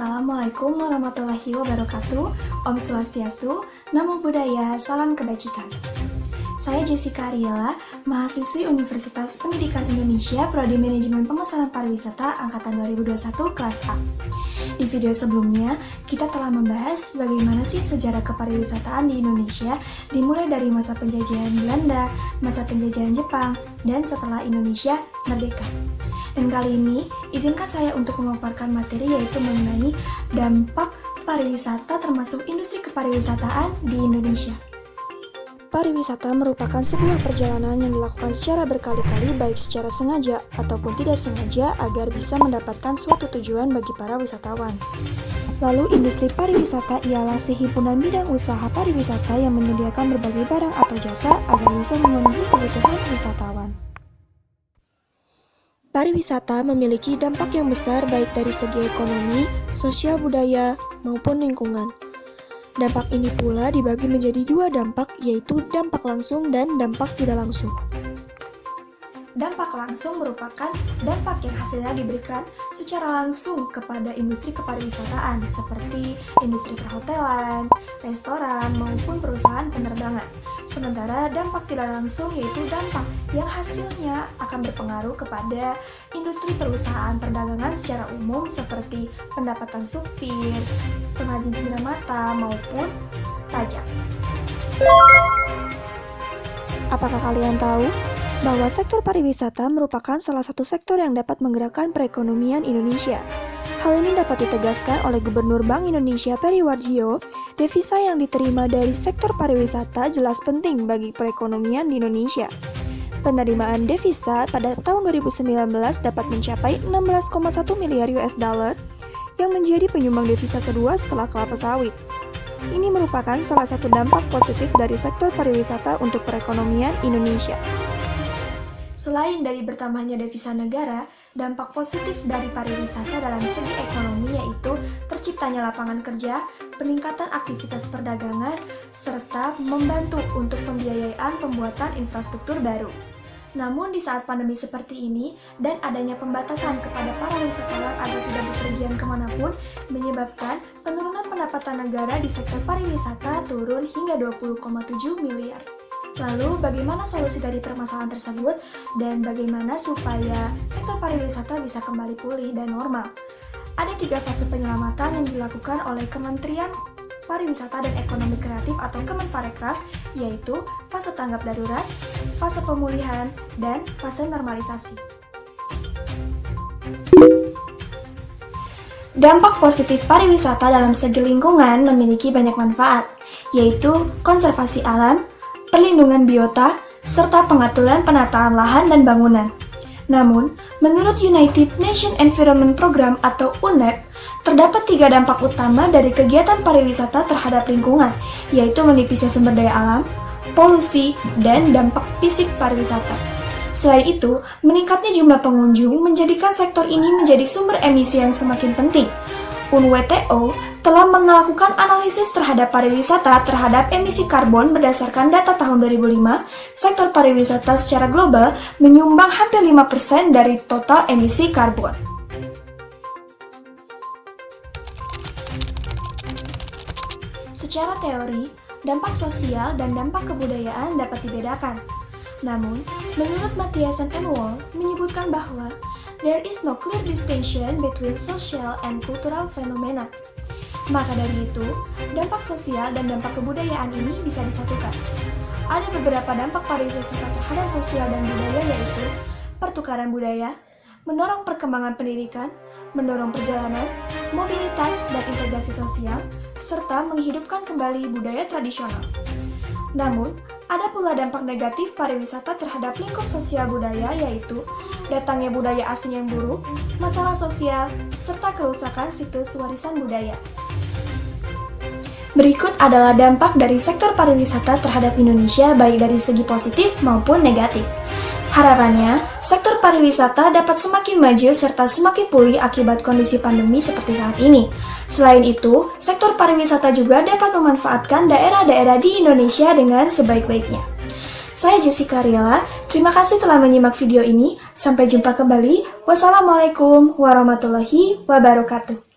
Assalamualaikum warahmatullahi wabarakatuh. Om Swastiastu, Namo Buddhaya, salam kebajikan. Saya Jessica Ariela, mahasiswi Universitas Pendidikan Indonesia, Prodi Manajemen Pemesanan Pariwisata Angkatan 2021 kelas A. Di video sebelumnya, kita telah membahas bagaimana sih sejarah kepariwisataan di Indonesia dimulai dari masa penjajahan Belanda, masa penjajahan Jepang, dan setelah Indonesia merdeka. Dan kali ini, izinkan saya untuk memaparkan materi yaitu mengenai dampak pariwisata termasuk industri kepariwisataan di Indonesia. Pariwisata merupakan sebuah perjalanan yang dilakukan secara berkali-kali baik secara sengaja ataupun tidak sengaja agar bisa mendapatkan suatu tujuan bagi para wisatawan. Lalu industri pariwisata ialah sehimpunan bidang usaha pariwisata yang menyediakan berbagai barang atau jasa agar bisa memenuhi kebutuhan wisatawan. Pariwisata memiliki dampak yang besar baik dari segi ekonomi, sosial budaya, maupun lingkungan. Dampak ini pula dibagi menjadi dua dampak, yaitu dampak langsung dan dampak tidak langsung. Dampak langsung merupakan dampak yang hasilnya diberikan secara langsung kepada industri kepariwisataan seperti industri perhotelan, restoran, maupun perusahaan penerbangan. Sementara dampak tidak langsung yaitu dampak yang hasilnya akan berpengaruh kepada industri perusahaan perdagangan secara umum seperti pendapatan supir, pengrajin sendira mata, maupun pajak. Apakah kalian tahu bahwa sektor pariwisata merupakan salah satu sektor yang dapat menggerakkan perekonomian Indonesia? Hal ini dapat ditegaskan oleh Gubernur Bank Indonesia Peri Warjio. Devisa yang diterima dari sektor pariwisata jelas penting bagi perekonomian di Indonesia. Penerimaan devisa pada tahun 2019 dapat mencapai 16,1 miliar US dollar yang menjadi penyumbang devisa kedua setelah kelapa sawit. Ini merupakan salah satu dampak positif dari sektor pariwisata untuk perekonomian Indonesia. Selain dari bertambahnya devisa negara, dampak positif dari pariwisata dalam segi ekonomi yaitu terciptanya lapangan kerja, peningkatan aktivitas perdagangan, serta membantu untuk pembiayaan pembuatan infrastruktur baru. Namun di saat pandemi seperti ini dan adanya pembatasan kepada para wisatawan agar tidak bepergian kemanapun menyebabkan penurunan pendapatan negara di sektor pariwisata turun hingga 20,7 miliar. Lalu, bagaimana solusi dari permasalahan tersebut dan bagaimana supaya sektor pariwisata bisa kembali pulih dan normal? Ada 3 fase penyelamatan yang dilakukan oleh Kementerian Pariwisata dan Ekonomi Kreatif atau Kemenparekraf, yaitu fase tanggap darurat, fase pemulihan, dan fase normalisasi. Dampak positif pariwisata dalam segi lingkungan memiliki banyak manfaat, yaitu konservasi alam, perlindungan biota, serta pengaturan penataan lahan dan bangunan. Namun, menurut United Nations Environment Program atau UNEP, terdapat 3 dampak utama dari kegiatan pariwisata terhadap lingkungan, yaitu menipisnya sumber daya alam, polusi, dan dampak fisik pariwisata. Selain itu, meningkatnya jumlah pengunjung menjadikan sektor ini menjadi sumber emisi yang semakin penting. UNWTO telah melakukan analisis terhadap pariwisata terhadap emisi karbon berdasarkan data tahun 2005, sektor pariwisata secara global menyumbang hampir 5% dari total emisi karbon. Secara teori, dampak sosial dan dampak kebudayaan dapat dibedakan. Namun, menurut Matthias and Wall menyebutkan bahwa there is no clear distinction between social and cultural phenomena. Maka dari itu, dampak sosial dan dampak kebudayaan ini bisa disatukan. Ada beberapa dampak pariwisata terhadap sosial dan budaya yaitu pertukaran budaya, mendorong perkembangan pendidikan, mendorong perjalanan, mobilitas dan integrasi sosial, serta menghidupkan kembali budaya tradisional. Namun, ada pula dampak negatif pariwisata terhadap lingkup sosial budaya yaitu datangnya budaya asing yang buruk, masalah sosial, serta kerusakan situs warisan budaya. Berikut adalah dampak dari sektor pariwisata terhadap Indonesia baik dari segi positif maupun negatif. Harapannya, sektor pariwisata dapat semakin maju serta semakin pulih akibat kondisi pandemi seperti saat ini. Selain itu, sektor pariwisata juga dapat memanfaatkan daerah-daerah di Indonesia dengan sebaik-baiknya. Saya Jessica Ariela, terima kasih telah menyimak video ini. Sampai jumpa kembali. Wassalamualaikum warahmatullahi wabarakatuh.